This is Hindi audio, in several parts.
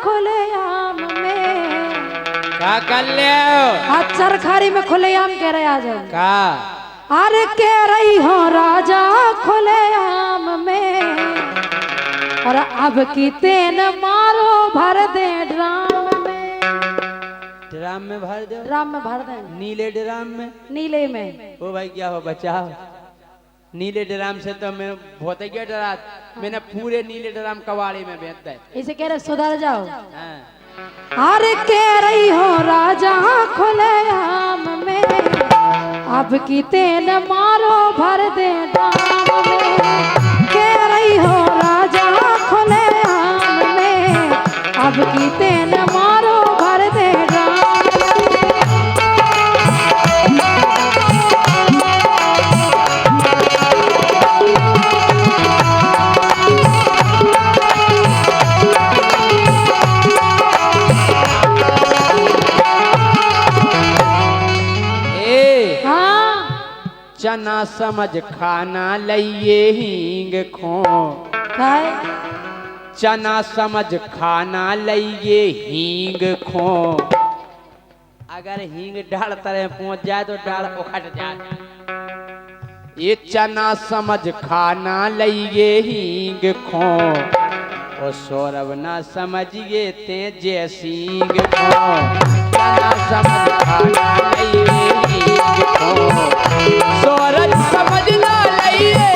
खुलेआम में। का कर ले आज चरखारी में खुलेआम कह रहे आज का अरे कह रही हो राजा खुलेआम में और अब की तेन मारो भर दे ड्राम में। ड्राम में भर दो ड्राम में भर दे नीले ड्राम में नीले में। ओ भाई क्या हो बचाओ नीले ड्राम से तो मैं बहुत ही डरा मैंने पूरे नीले ड्राम कबाड़ी में बेच दे इसे कह रहे सुधर जाओ। हाँ। अरे कह रही हो राजा खुलेआम में अब की तेन मारो भर दे ड्राम में। कह रही हो राजा खुलेआम में अब की तेन मारो भर दे ड्राम में। चना समझ खाना लइए हींग खो खाए चना समझ खाना लइए हींग खो अगर हींग डाल तरह पहुंच जाए तो डाल उखट जाए। ये चना समझ खाना लइए हींग खो ओ सौरभ ना समझिए ते जैसींग खो। चना समझ खाना लइए हींग खो सौरभ समझना लइए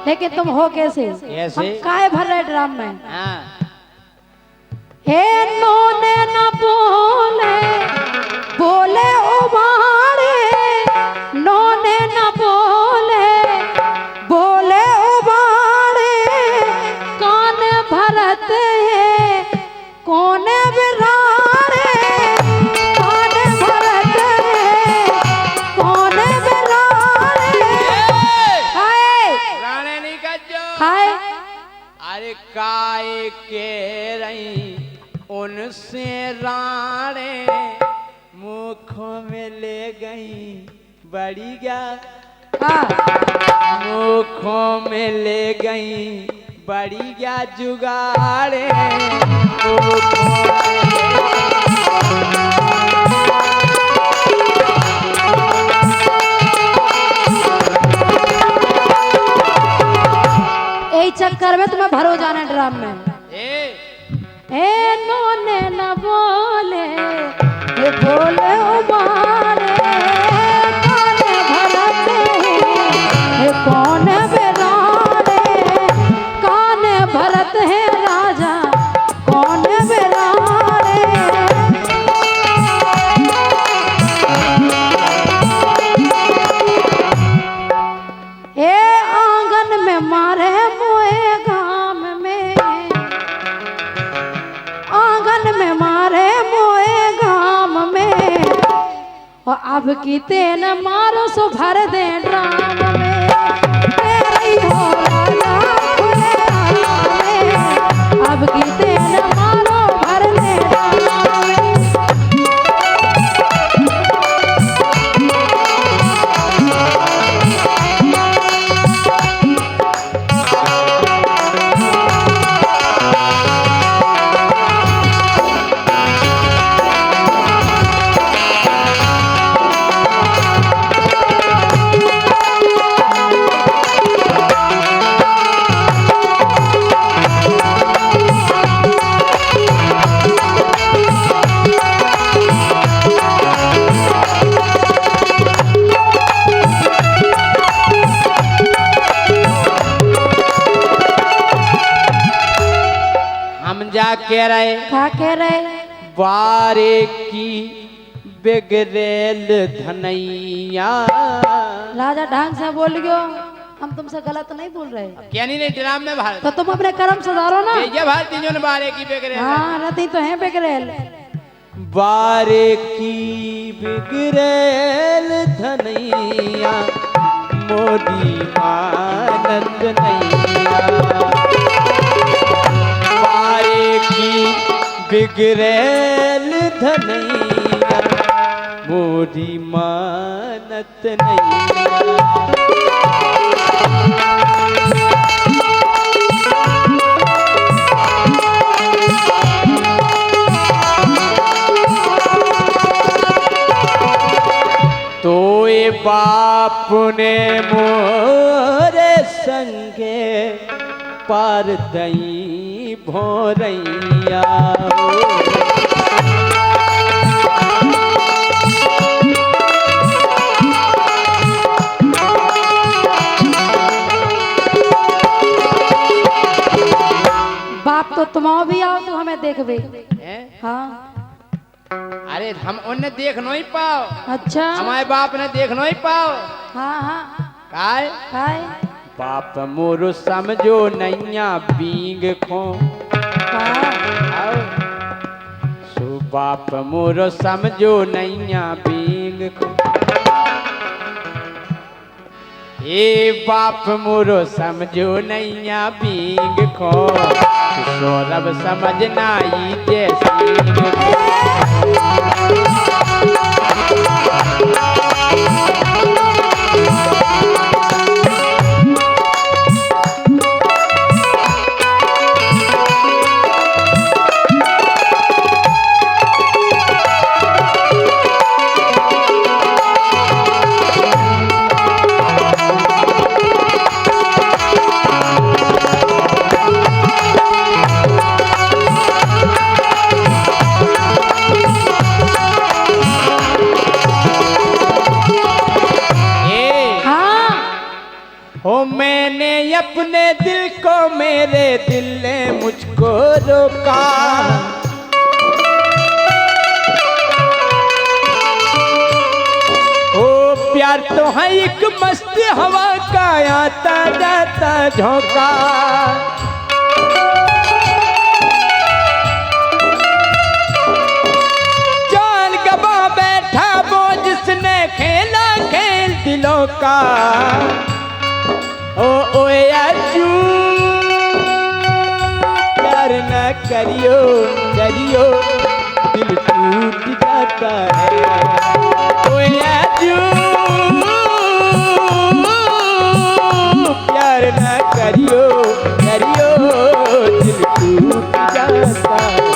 लेकिन तुम हो कैसे कैसे काहे भर रहे ड्राम में। हाँ। हे नोने न बोले बोले उबाड़े नोने न बोले बोले उबाड़े कौन भरत है कौन बिराड़े कौन भरत है कौन बिराड़े। राणे नहीं कज्जो हाय अरे काय के रही उनसे राणे मुखों में ले गई बड़ी गा मुखों में ले गई बड़ी गा जुगाड़े यही चक्कर में तुम्हें भरो जाना ड्राम में। ए नोने न बोले ये बोले उबारे कौन भरत है कौन बिराड़े कौन भरत है राजा कौन बिराड़े। ए आंगन में मारे मोए गाम में आंगन में मारे मोए गाम में और अब की तेन मारो सो भर दे ड्राम में। तेरी हो राजा खुलेआम में अब की तेन मारो भर दे ड्राम में। हम जा कह रहे क्या कह रहे बारे की बिगड़ेल धनैया। राजा ढंग से बोल गयो, हम तुमसे गलत नहीं बोल रहे। क्या नहीं ड्राम में भारत तो तुम अपने कर्म सुधारो ना। ये भारत तीनों ने बारे की बिगड़ेल। हाँ रति तो है बिगड़ेल। बारे की बिगड़ेल धनैया मोदी मानत नैया। बारे की बिगड़ेल धनैया मोदी मानत नैया। तोए बाप ने मोरे संगे पार दई भोरैया। बाप तो तुम भी आओ तो हमें देखबे। हाँ अरे हम उन्हें देख नहीं पाओ। अच्छा हमारे बाप ने देख नहीं पाओ। हाँ हाँ काय काय बाप मोरो समझो नैया बींग खो। आओ सो बाप मोरो समझो नैया बींग खो। ए बाप मोरो समझो नैया बींग खो। सौरभ समझना ही जैसी हो। मैंने अपने दिल को मेरे दिल ने मुझको रोका। ओ प्यार तो है एक मस्त हवा का आता जाता झोंका। जान गवा बैठा वो जिसने खेला खेल दिलों का। ओ याजू प्यार न करियो करियो दिल टूट जाता है। ओ याजू प्यार न करियो करियो दिल टूट जाता है।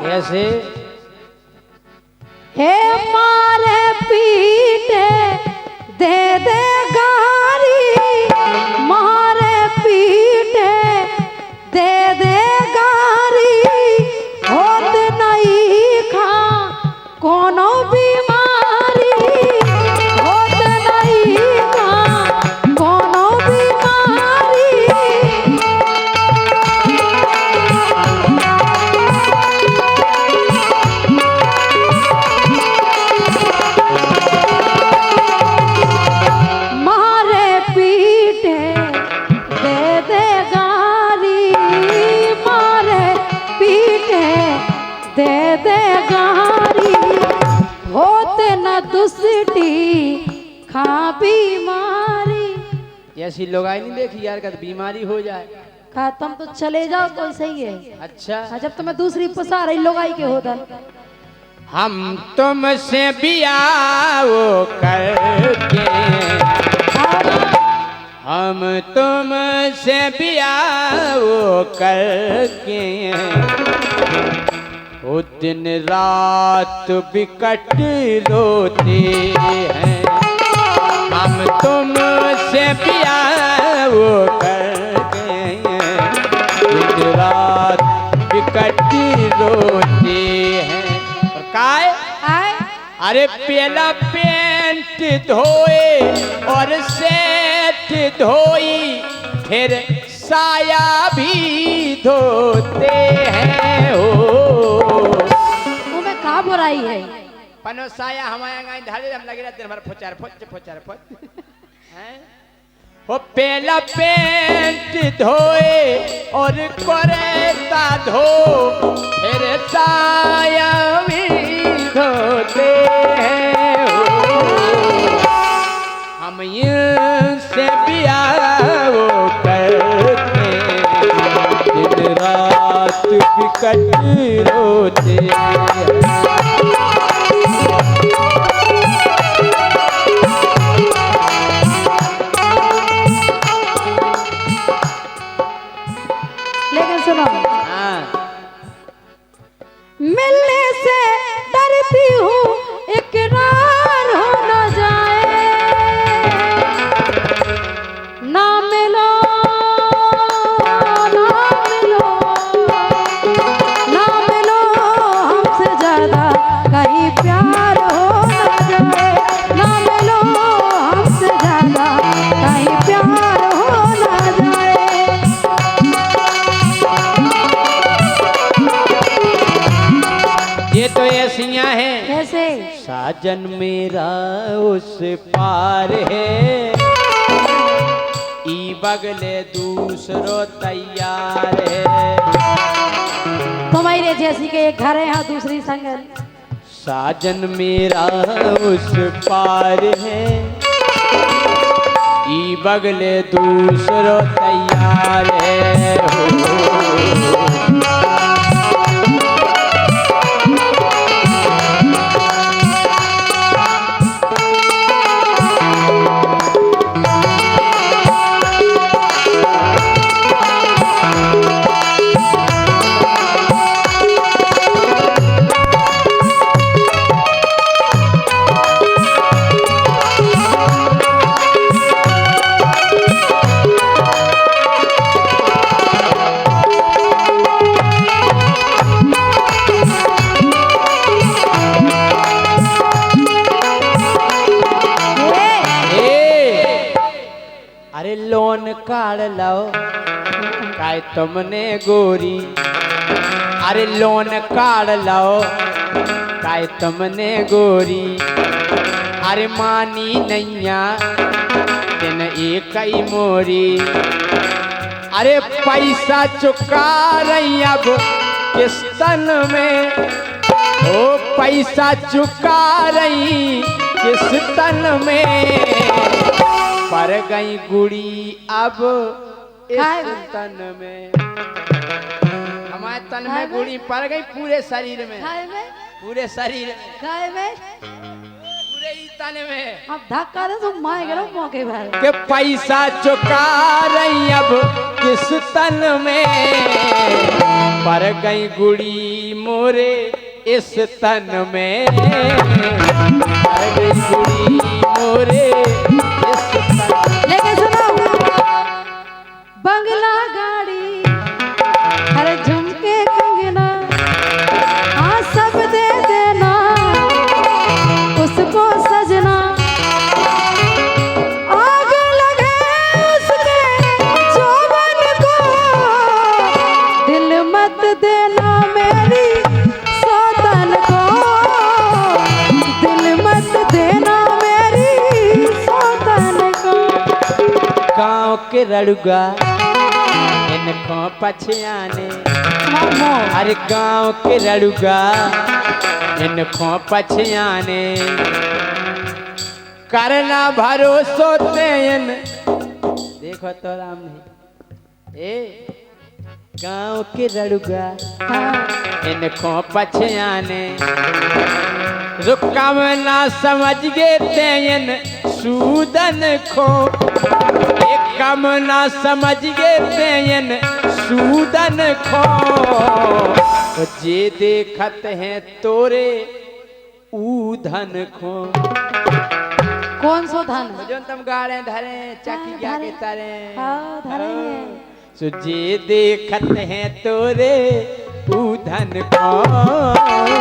कैसे हे मारे पीटे दे दे गारी। मारे पीटे दे दे गारी। होत नहीं खा कोनो बीमारी। होत नहीं खा कोनो बीमारी। दे दे गारी। होते न दुष्टी खा बीमारी। ऐसी लोगाई नहीं देखी यार, का बीमारी हो जाए। कहा तुम तो चले जाओ तो सही है। अच्छा जब तुम्हें दूसरी पसा रही लोगाई के होता। हम तुमसे बियाह करके, हम तुमसे बियाह करके, वो दिन रात बिकट रोते हैं। हम तुमसे बियाह करके, दिन रात बिकट रोते हैं। और काय अरे पहला पेंट धोए और सेट धोई, फिर साया भी धोते हैं। ओ तुम्हें कहाँ बुराई है? पनो साया हमारे गाय धारे हम लगे रहते हैं, हमारा फोचार फोच हैं। वो पहला पेंट धोए और कोरेता धो, फिर साया भी धोते हैं। हम इनसे बियाह करके, दिन रात बिकट रोते हैं। लेकिन सुनो, हाँ मिलने से डरती हूँ, इकरार हो न जाए। ना मिलो, ना मिलो, ना मिलो हमसे ज्यादा कहीं प्यार हो न जाए। ना मिलो हमसे ज्यादा कहीं प्यार हो न जाए। ये तो ऐसियां हैं। कैसे? साजन मेरा उस पार है, ई बगले दूसरो तैयार है। तुम्हारे जैसी के एक घर है, यहाँ दूसरी संगल। साजन मेरा उस पार है, ई बगले दूसरो तैयार है। अरे लोन काढ़ लाओ काय तुमने गोरी, अरे लोन काढ़ लाओ काय तुमने गोरी। अरे मानी नैया दिन एक ही मोरी, अरे पैसा चुका रही अब किस्तन में, ओ पैसा चुका रही किस्तन में। पर गई गुड़ी अब इस तन में, हमारे तन में गुड़ी पड़ गई पूरे शरीर में, पूरे शरीर में, पूरे ही तन में। अब धक्का दे तुम माए करो मौके पर के पैसा चुका रही अब किस तन में, पर गई गुड़ी मोरे इस तन में, पर गई गुड़ी मोरे इस तन में। लेकिन सुनो, बंगला गाड़ी हर झुमके कंगना, हाँ सब दे देना उसको सजना। आग लगे उसके जोबन को, दिल मत देना मेरी सौतन को, दिल मत देना मेरी सौतन को। गाँव के रड़ुगा इनको पछयाने, अरे गाँव के रड़ुगा इनको पछयाने। करना भरोसो तेन देखो तो राम नहीं ए गांव के रड़ुआ इनको पछे आने रुकम ना समझ गए तेन सूदन को एक कम ना समझ गए तेन सूदन को जे देखत हैं तोरे ऊधन को कौन सो धन? जो तुम गाड़े धरे चकी क्या के तारे हाँ, धरे हैं। सो जे देखत हैं तोरे ऊधन को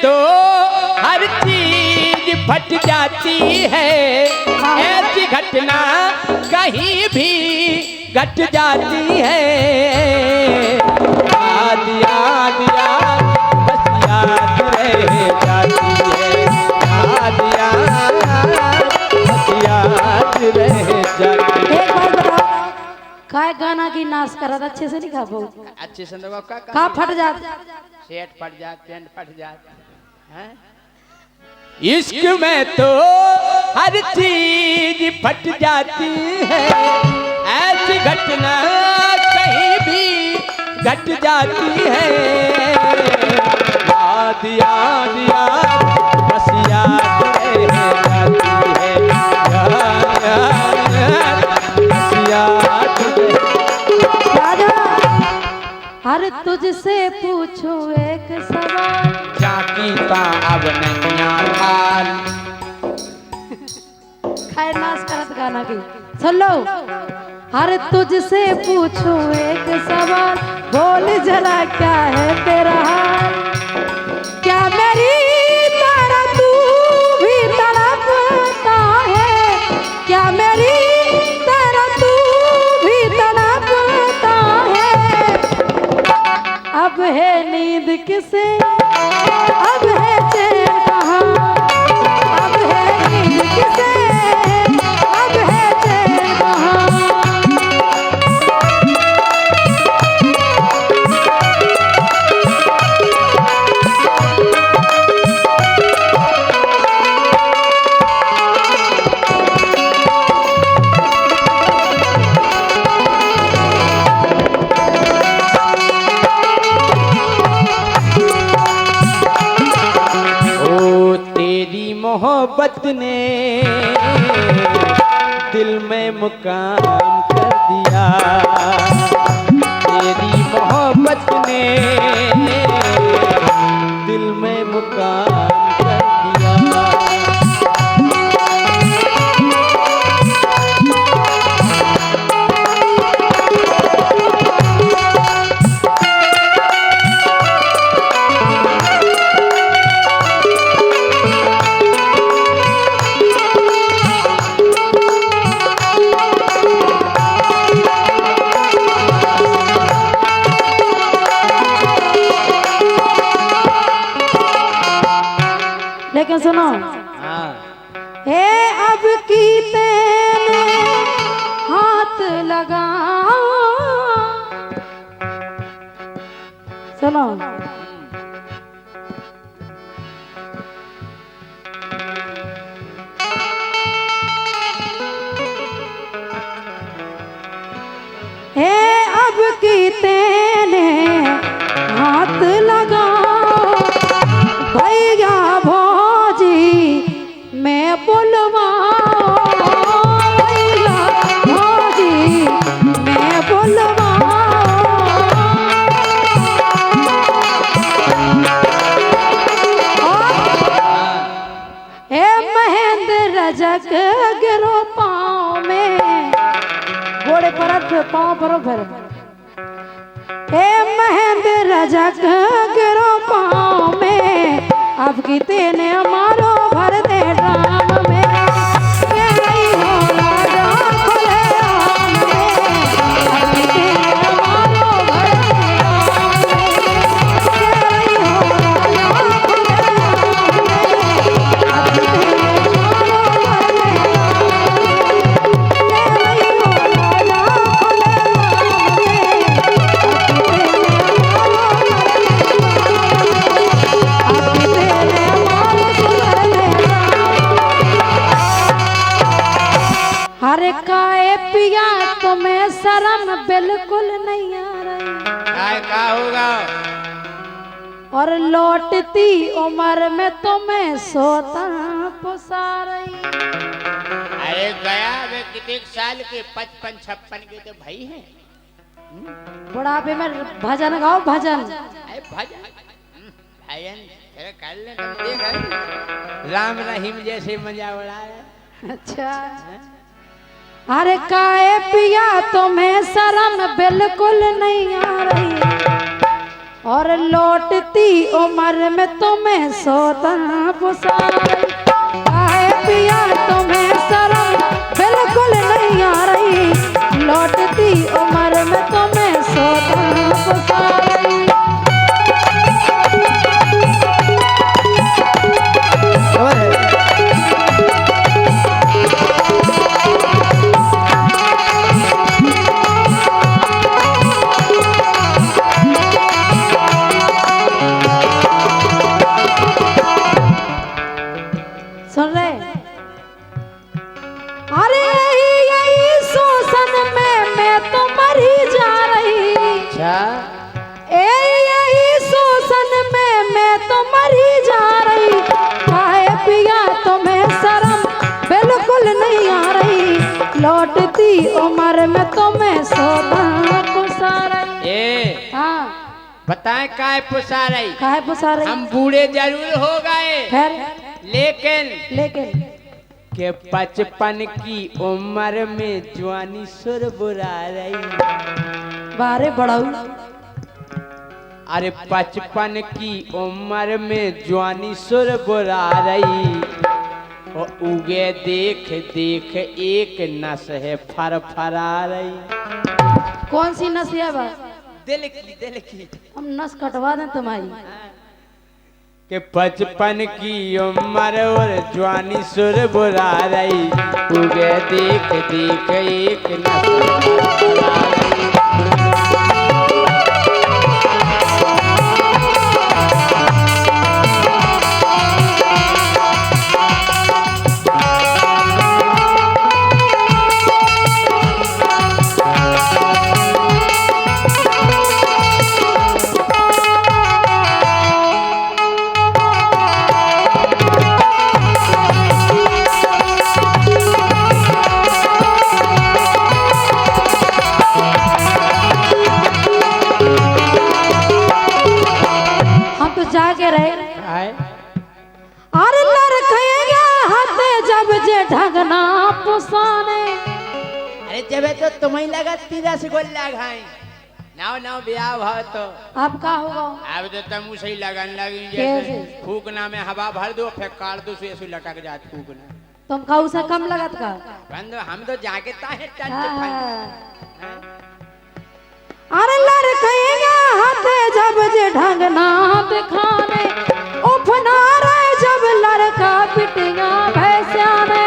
तो हर चीज फट जाती है ऐसी घटना कहीं भी घट जाती है याद याद याद बस याद रह जाती है याद याद बस याद रह जाती है। एक बार बताओ काय गाना की नाश करत अच्छे से नहीं गा पाऊ अच्छे से तो का फट जात शर्ट फट जात पैंट फट जात हैं? इश्क में तो हर चीज फट जाती है ऐसी घटना कहीं भी घट जाती है याद याद याद बस याद रह जाती है याद याद याद बस याद राजा हर तुझसे पूछूं एक सवाल जाकी ता अब नहीं हाल खैर नाश करत गाना की सुन लो हर तुझसे पूछूं एक सवाल बोल जरा क्या है तेरा हाल क्या मेरी तरह तू भी तड़पता है क्या मेरी तरह तू भी तड़पता है अब है नींद किसे अब है चैन कहाँ अब है नींद किसे अब है चैन कहाँ मोहब्बत ने दिल में मुकाम कर दिया तेरी मोहब्बत ने दिल में मुकाम कर दिया लेकिन सुनो हाँ हे अब की तेने हाथ लगा सुनो हे अब की तेने हाथ लगा भैया भौजी मैं बुलवाऊं भैया भौजी मैं बुलवाऊं हे महेंद्र रजक गिरो पाँव में घोड़े पर पाँव बरोबर हे महेंद्र रजक गिरो पाँव में अब की तेने मारो भर दे ड्राम में ये नहीं होला शर्म बिल्कुल नहीं आ रही, का होगा? और लौटती उम्र में तुम्हें सोता पुसा रही। अरे गया वे कितने साल के 55-56 के तो भाई हैं। बुढ़ापे में भजन गाओ भजन। अरे भजन भजन अरे कर ले तुम देख राम रहीम जैसे मजा उड़ाया। अच्छा अरे काहे पिया तुम्हें शर्म बिल्कुल नहीं आ रही, और लौटती उम्र में तुम्हें सोता पुसा रही। काहे पिया तुम्हें शर्म बिल्कुल नहीं आ रही, लौटती उम्र में तुम्हें सोता पुसा रही। सुन रहे? अरे यही शोषण में मैं तो मरी जा रही। अच्छा यही शोषण में मैं तो मरी जा रही। काहे पिया तुम्हें शर्म बिल्कुल नहीं आ रही, लौटती उम्र में तुम्हें सोता पुसा रही। ए हाँ बताएं काय पुसा रही? काहे पुसा रही? हम बूढ़े जरूर हो गए, फिर लेकिन के 55 की उम्र में जवानी सुर बुरा रही। बारे बड़ाऊ अरे 55 की उम्र में जवानी सुर बुरा रही, और उगे देख देख एक नस है फरफरा रही। कौन सी नस है बा? दिल की हम नस कटवा दें तुम्हारी। के 55 की उम्र और जवानी सुर बुरा रही, उगे देख देख एक नस फरफरा रही। जाके रहे अरे लड़केगा हाथे जब जे ढगना पुसाने। अरे जब तो तुम्हें लगा 30 गोल्ला खाए नाव नाव ब्याह भाव तो अब का होगा? अब तो तुम उसे लगन लगी कैसे? जैसे फूकना में हवा भर दो फिर काट दो ऐसे लटक जात फूकना। तुम का उसे कम लगत का? बंद हम तो जाके ताहे अरे लड़केगा हाथे जब जे ढंगना दिखाने, उफना रहे जब लड़का पिटिया भैंसाने।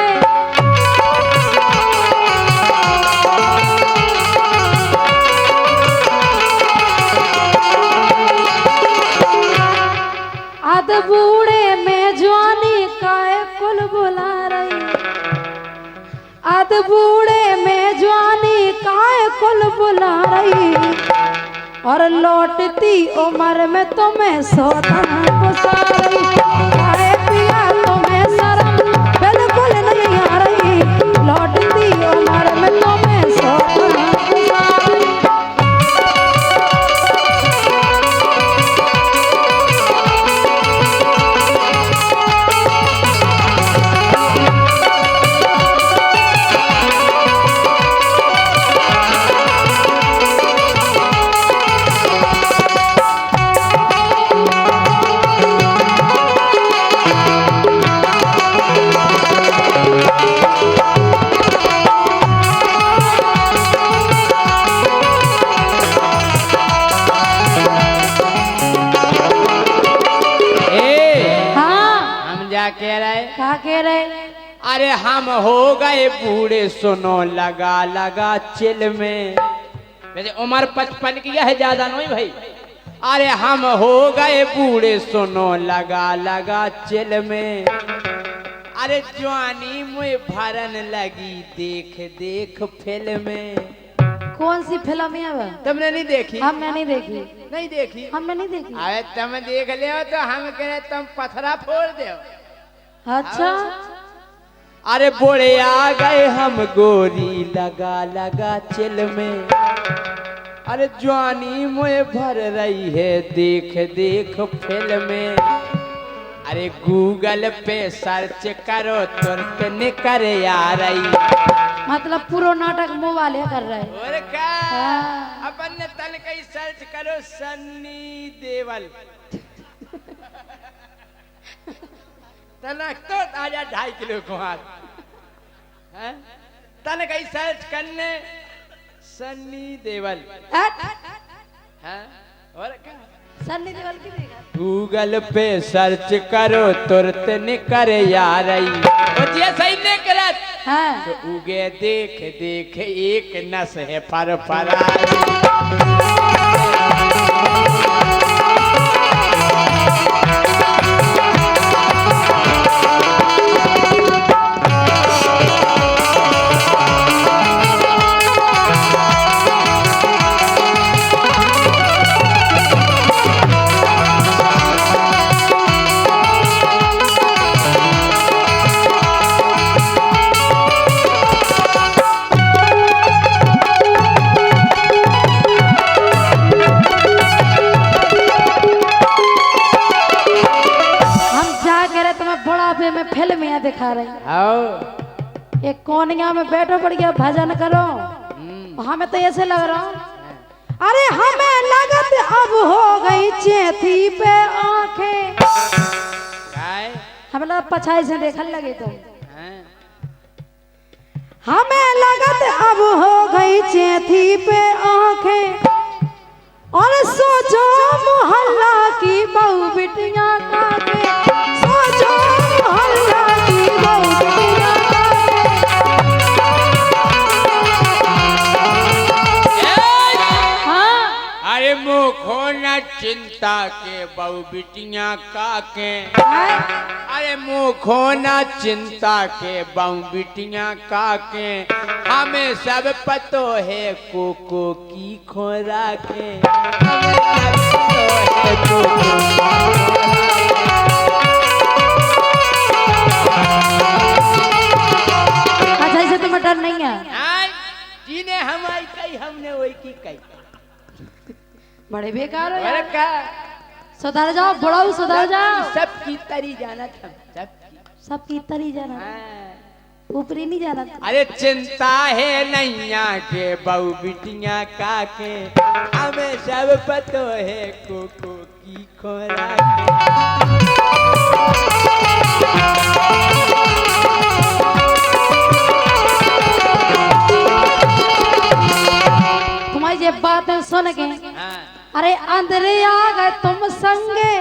अद बूढ़े में जवानी काए कुल बुला रही, अद बूढ़े में जवानी काए कुल बुला रही, और लौटती उम्र में तुम्हें सोता पुसा रही। काहे पिया तुम्हें शर्म बिल्कुल नहीं आ रही, लौटती उम्र में तुम्हें सोता पुसा रही। कह रहे? क्या कह रहे? अरे हम हो गए बूढ़े सुनो लगा लगा चिल में। वैसे उम्र 55 की है ज्यादा नहीं भाई। अरे हम हो गए बूढ़े सुनो लगा लगा चिल में। अरे जवानी मुझे भरन लगी देख देख फिल्म में। कौन सी फिल्म है वो? तुमने नहीं देखी? हमने नहीं देखी। नहीं देखी? हमने नहीं देखी। अरे तुम देख ले तो हम कहे तुम पथरा फोड़ दे। अच्छा अरे बोले आ गए हम गोरी लगा लगा चिल में। अरे जवानी मुझे भर रही है देख देख फिल्म में। अरे गूगल पे सर्च करो तुरंत निकल आ रही। मतलब पूरा नाटक मुंह वाले कर रहे हैं। और क्या हाँ। अपन ने तन कहीं सर्च करो सन्नी देवल तनक तो आजा 2.5 किलो कुमार हैं? तन कहीं सर्च करने सन्नी देवल हैं? और क्या सन्नी देओल की देखा? गूगल पे सर्च करो तुरंत निकल आ रही। और ये सही नहीं करत हाँ। तो उगे देख देख एक नस है पर में फिल्म यहाँ दिखा रही। आओ एक कोनिया में बैठो पड़ गया भजन करो। हमें तो ऐसे लग रहा, अरे हमें लगत अब हो गई चेथी पे आंखें। हमें लगा पछाई से देखने लगे तुम। हमें लगत अब हो गई चेथी पे आंखें और सोचो मोहल्ला की बहू बिटियां का के, सोचो मोहल्ला की बहू बिटियां का के। हाँ अरे मुखो न चिंता के बहु बिटियां का के। अरे मुखो न चिंता के बहु बिटियां का के। हमें सब पतो है कोको की खोरा के। हमें सब पतो है कोको अच्छा इसे तो डर नहीं है। जीने हमारी कही हमने वही की कही। बड़े बेकार हो और यार। क्या सुधर जाओ बड़ाऊ, सुधर जाओ। सबकी तरी जाना था सबकी तरी जाना, हाँ। ऊपरी नहीं जाना था। अरे चिंता है नैया के बहु बिटियां का के। हमें सब पतो है कोको की खोरा के। तुम्हारी ये बातें सुन के हाँ। अरे अंदर आ गए तुम संगे,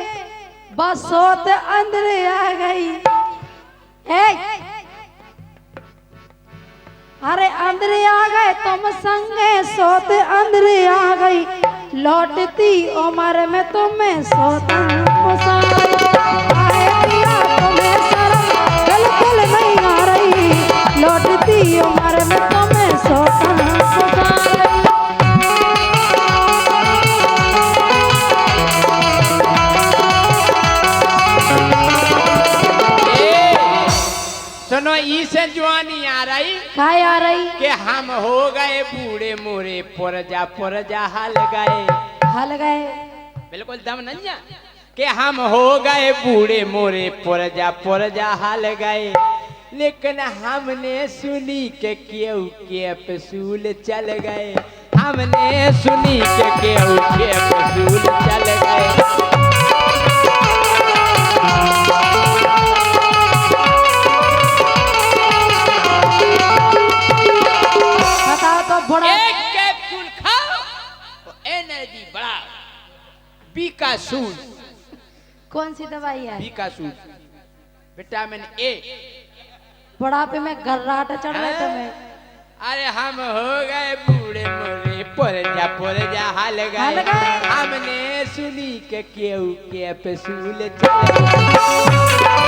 बस सोत अंदर आ गई। अरे अंदर आ गए तुम संगे, सोत अंदर आ गई। लौटती उम्र में तुम्हें सोता तुम्हें शर्म बिल्कुल नहीं आ रही। लौटती उम्र में तुम्हें सोता सुनो ई से जवानी आ रही काय आ रही कि हम हो गए बूढ़े मोरे पुरजा हाल गए। हल गए बिल्कुल दम नहीं है कि हम हो गए बूढ़े मोरे पुरजा हाल गए। लेकिन हमने सुनी के केहू के पसूल चल गए। हमने सुनी के केहू के पसूल चल गए। बड़ा एक कैप्सूल खाओ तो एनर्जी बढ़ा। बीकासूल। कौन सी दवाई है? बीकासूल विटामिन ए। बुढ़ापे में गर्राट चढ़ रहे तुम्हें। अरे हम हो गए बूढ़े मोरे पुरजा हाल गए। हमने सुनी के केहू के पसूल चल गए।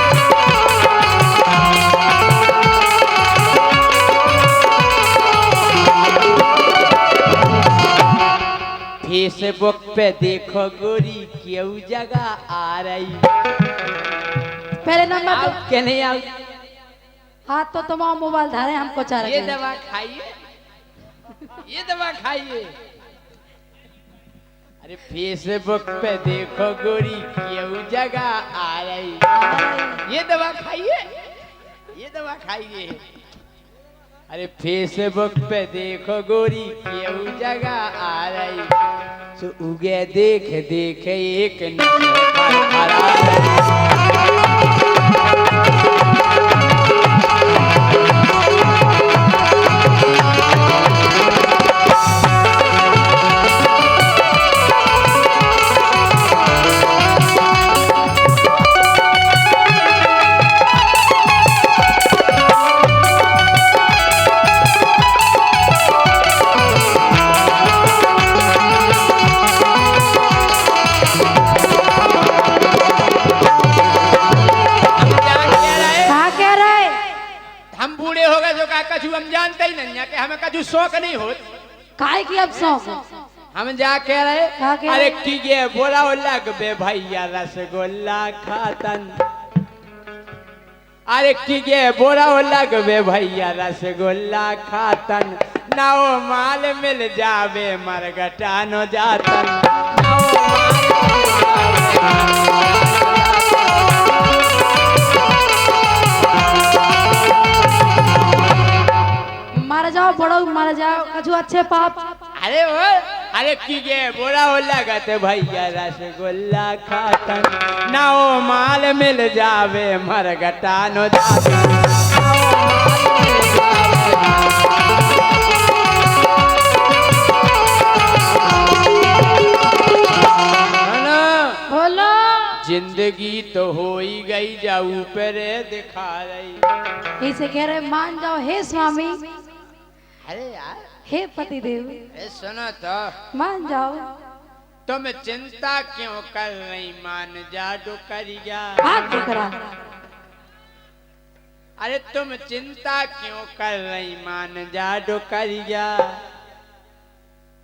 फेसबुक पे देखो गोरी क्यों जगह आ रही। पहले नंबर आप के नहीं आओ। हाथ तो तुम्हारा मोबाइल धारे हमको चाह ये रहे दवा खाइए, ये दवा खाइए। अरे फेसबुक पे देखो गोरी क्यों जगह आ रही। ये दवा खाइए, ये दवा खाइए। अरे फेसबुक पे देखो गोरी क्यों जगह आ रही। सो उगे देख देख एक हम जानते ही नहीं कि हमें कजू शौक नहीं हो। काहे की अब शौक हम जा कह रहे का कह अरे रहे? की ये बोला लग बे भैया रसगुल्ला खातन। अरे की ये बोला लग बे भैया रसगुल्ला खातन। ना वो माल मिल जावे मरगटा न जातन। ना वो मर जाओ बड़ो मर जाओ कछु अच्छे पाप। अरे वो अरे की ये बोला लगत भैया रसगुल्ला खातन। ना वो माल मिल जावे मरगटा न जातन। बोलो जिंदगी तो हो ही गई जाऊ पर दिखा रही। इसे कह रहे मान जाओ हे स्वामी, अरे यार हे पतिदेव, सुनो तो मान जाओ। तुम चिंता क्यों कर रही मान जा डुकरिया। हाथ टुकड़ा अरे तुम चिंता क्यों कर रही मान जा डुकरिया।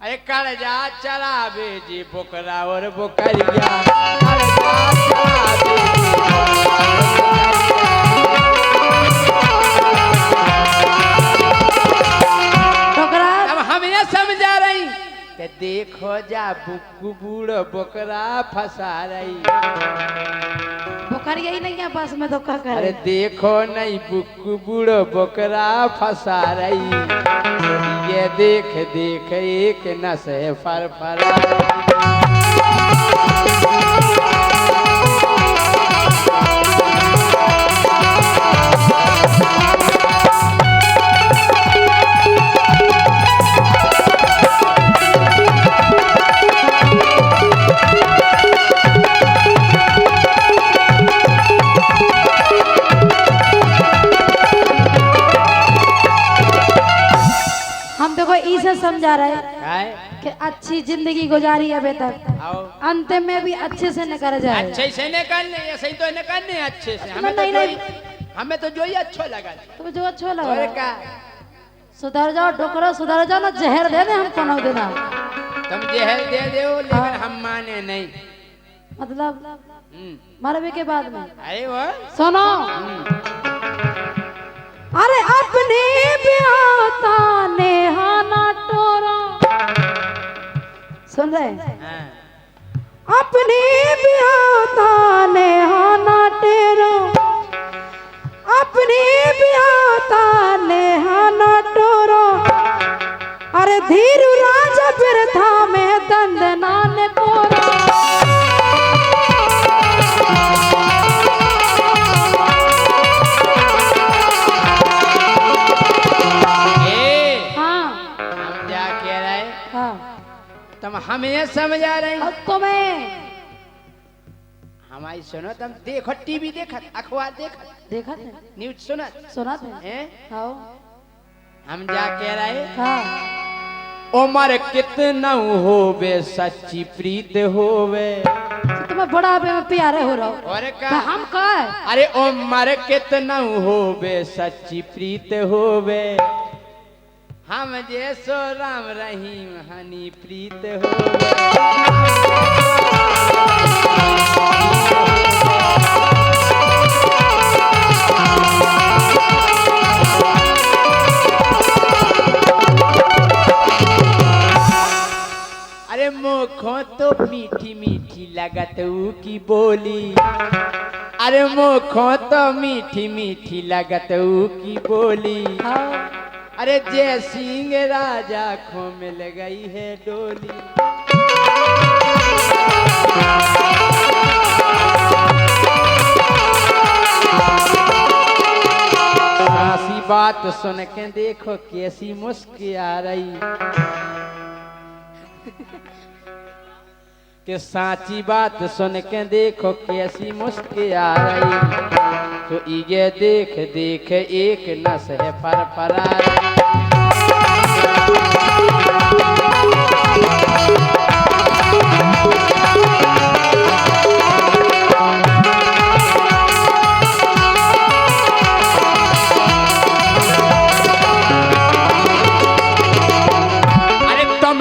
अरे कर्जा चला बेजी बुकरा और बुकरिया। कर्जा चला टुकड़ा अब हम ये समझा रही कि देखो जा बुक्कू बूढ़ो बुकरा फंसा रही। बुकर यही नहीं है बस में धोखा अरे करे। देखो नहीं बुक्कू बूढ़ो बुकरा फंसा रही। ये देख देख एक नस फरफरा। हम देखो इसे समझा रहे कि अच्छी जिंदगी गुजारी अभी तक, आओ अंत में भी अच्छे से निकल जाए। अच्छे से निकालने ऐसे ही तो निकालने अच्छे से। नहीं, हमें तो जो ही अच्छा लगा। तो जो अच्छा और लगा का सुधर जाओ डोकरो, सुधर जाओ ना जहर दे दे हमको ना देना। तुम जहर दे दो लेकिन हम माने नहीं। मतलब मरवे के बाद में अरे वो सुनो, अरे अपने ब्याता नेहाना टोरा, सुन रहे हाँ। अपने ब्याता नेहाना टेरो, अपने ब्याता नेहाना टोरो। अरे धीरू राजा बिरथा में दंदना ने कोरा। तुम हमें समझा रही। अब तुम्हें हमारी सुनो, तुम देखो टीवी देखत, अखबार देखत, देखा थे न्यूज सुनत सुना थे हैं? हाँ हम जा कह रहे हाँ। उमर कितना होवे सच्ची प्रीत होवे। तुम्हें बड़ा में प्यारे हो रहा हो। और तो का हम का है? अरे उमर कितना होवे सच्ची प्रीत होवे। हम जैसो राम रहीम हनी प्रीत हो अरे मुखों तो मीठी मीठी लगत ऊ की बोली, अरे मुखों तो मीठी मीठी लगत ऊ की बोली, अरे जय सिंह राजा खो मिल गई है डोली। सासी बात सुन के देखो कैसी मुस्की आ रही, कि साची बात सुन के देखो कैसी मुस्की आ रही, तो ये देख देख एक नस है फरफरा रही।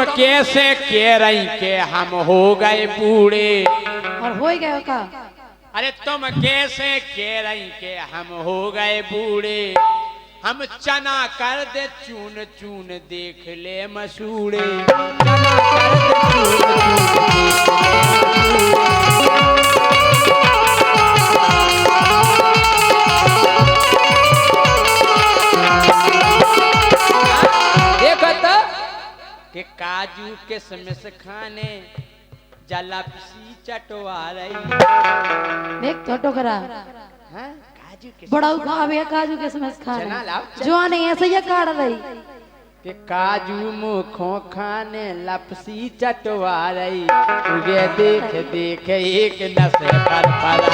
कैसे कह रही के हम हो गए बूढ़े, और हो ही गए का। अरे तुम कैसे कह रही के हम हो गए बूढ़े, हम चना कर दे चून चून देख ले मसूड़े, चना कर दे चून देखो तो कि काजू किशमिश खाने जलपसी चटवा रही। देख छोटो करा काजू किशमिश बड़ा खावे काजू किशमिश चना खाने लाओ, जो नहीं ऐसे ही काट रही कि काजू मुखों खाने लपसी चटवा रही, तुझे देख देख एक नस पर पड़ा।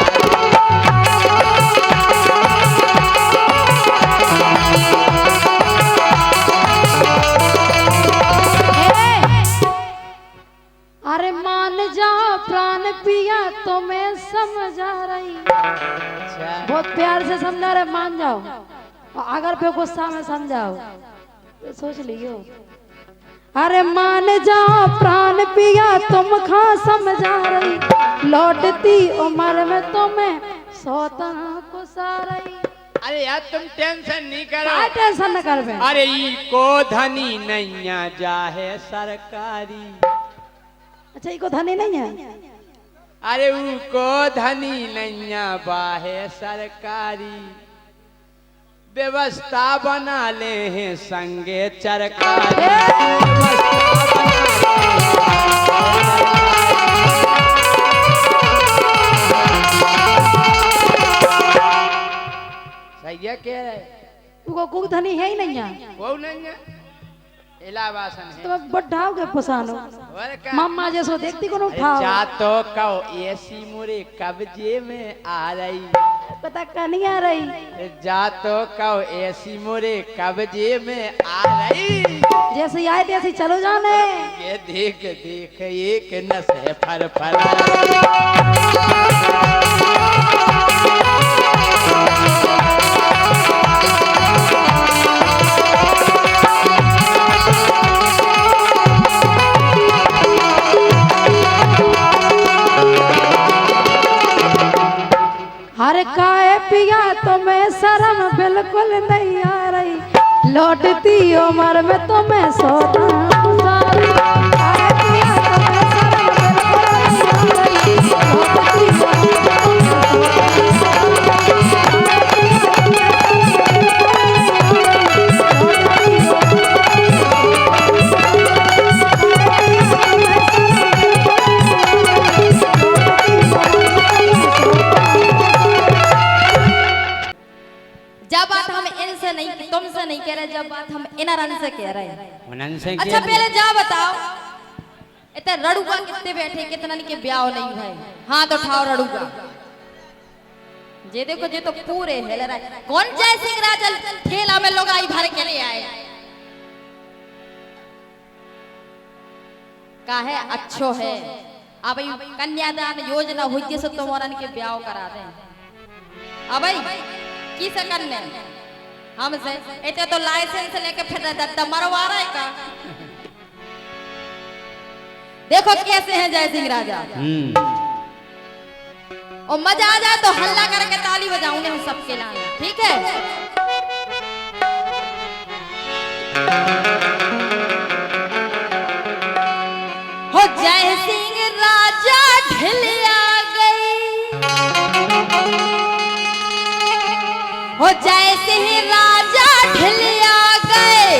अरे मान जा प्राण पिया तो मैं समझा रही। अच्छा बहुत प्यार से समझा रहे, मान जाओ, और अगर पे गुस्सा में समझाओ तो सोच लियो। अरे मान जा प्राण पिया तुम खा समझा रही, लौटती उम्र में तुम्हें सौतन गुस्सा रही। अरे यार तुम टेंशन नहीं करो, क्या टेंशन न कर बे। अरे ई को धनी नैया जा है सरकारी, अच्छा इको धनी नहीं है, अरे ऊ को धनी नैया बाहे सरकारी, व्यवस्था बना ले हैं संगे चरकारी, सही है कह रहे, उको कुक धनी है ही नहीं है, वो नहीं है इलावासन है। तो बढ़ाओ के पुसानो और का मम्मा जैसो देखती को उठाओ। जा तो कहो ऐसी मुरे कब्जे में आ रही, पता का नहीं आ रही, जा तो कहो ऐसी मुरे कब्जे में आ रही, जैसे आए तैसे चलो जाने। ये देख देख एक नस है फर फरा। हर काए पिया तो मैं शर्म बिल्कुल नहीं आ रही, लौटती उम्र में तो मैं सोता गुजारी। काए पिया तो मैं शर्म बिल्कुल नहीं आ रही, लौटती उम्र में तो मैं जब बात हम इनसे नहीं तुमसे नहीं कह रहे, जब बात हम इनरन से कह रहे हैं। अच्छा पहले जा बताओ, इतने रड़ुआ कितने बैठे, कितना के ब्याह नहीं भाई, हाथ उठाओ रड़ुआ। जे देखो जे तो पूरे हिल रहा है, कौन जय सिंह राजल ठेला में लोग आई भर के ले आए, काहे अच्छो है। अब कन्यादान योजना हुई सो तुम औरन के ब्याह करा दें। अब की सकन ने हमसे इतने तो लाइसेंस लेके फिर दत्ता मरवा रहा है का। देखो कैसे हैं जय सिंह राजा। और मजा आ जाए तो हल्ला करके ताली बजाऊंगे हम सबके लिए, ठीक है। हो जय सिंह राजा ढिलिया गई, हो जय सिंह राजा ढिलिया गए।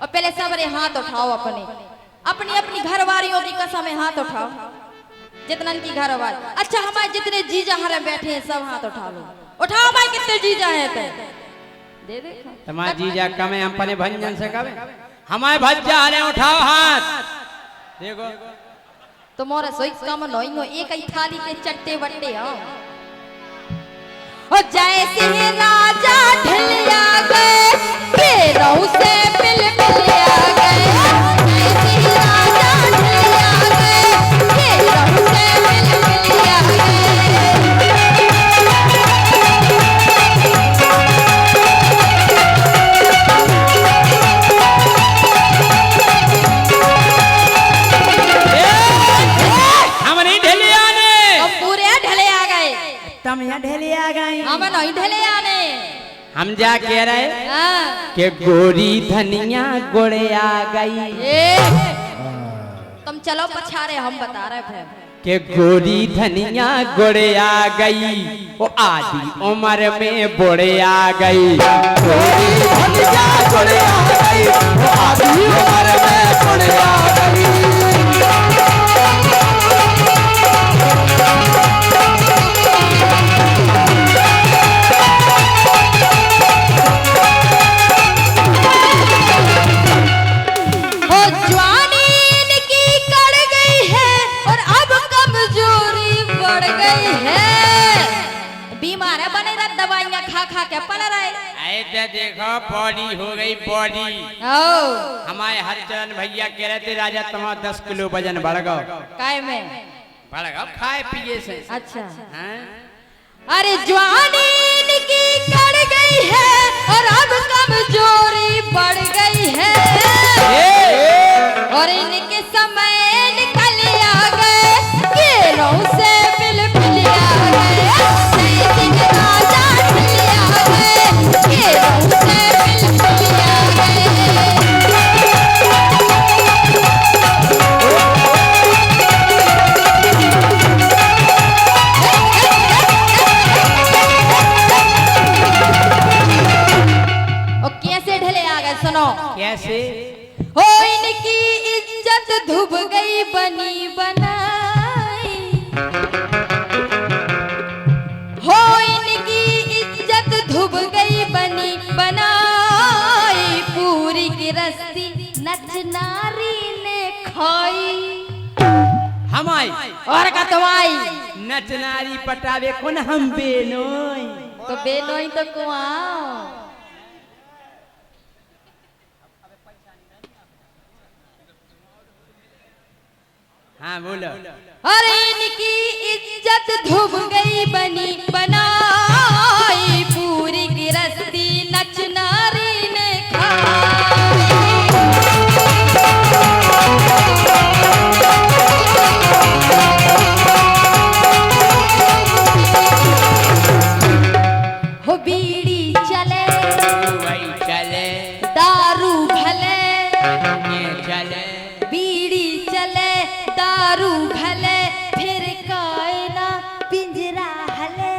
और पहले सबरे हाथ उठाओ, अपने अपनी अपनी घरवारियों की कसम है हाथ उठाओ, जितनन की घरवारी। अच्छा हमारे जितने जीजा हमारे बैठे हैं सब हाथ उठा लो, उठाओ भाई कितने जीजा हैं ते दे दे। तुम्हारे जीजा कम है, हम पने भंजन से कवे हमारे भज्जा ने उठाओ हाथ। देखो तुम्हारे सोई कम नहीं हो, एक ही थाली के चट्टे बट्टे हो। ओ जय सिंह राजा ढिलिया गए, केरों से मिल मिलिया गए। जय सिंह राजा ढिलिया गए, केरों से मिल मिलिया गए। हम नहीं ढिले आने, अब पूरे ढले आ गए, तुम यहाँ ढिले आ गए। हम नहीं ढले आने। हम जा कह रहे हाँ। कि गोरी धनिया गोड़े आ गई, तुम चलो पछारे, हम बता रहे थे कि गोरी धनिया गोड़े आ गई, वो आधी उम्र में बोड़े आ गई। गोरी धनिया गोड़े आ गई, वो आधी उम्र में बोड़े आ गई। खा के पल रहे। ऐसे देखो बॉडी हो गई बॉडी। हमारे हरिचरण भैया कह रहे थे राजा तुम्हारा 10 किलो वजन बढ़ गया। काय में बढ़ गया खाए पिए से। अच्छा हाँ? अरे जवानी इनकी कड़ गई है और अब कमजोरी बढ़ गई है, और इनके समय निकल आ गए, केरों से मिल मिल आ गए। जय सिंह राजा ढिल आ गए, केरों से मिल मिल आ गए। और कैसे ढले आ गए सुनो। कैसे? हो इनकी इज्जत धुब गई बनी बनाई, हो इनकी इज्जत धुब गई बनी बनाई, पूरी गिरस्ती नच नारी ने खाई। हमारी और का तुम्हारी नचनारी पटावे कौन हम बेनोई। तो बेनोई तो कुआं। हाँ बोलो। अरे इनकी इज्जत धुब गई बनी बनाई, पूरी गिरस्ती नच नारी ने खाई। हो बीड़ी चले वही चले दारू भले, ये चले बीड़ी चले दारू भले, फिर कायना पिंजरा हले।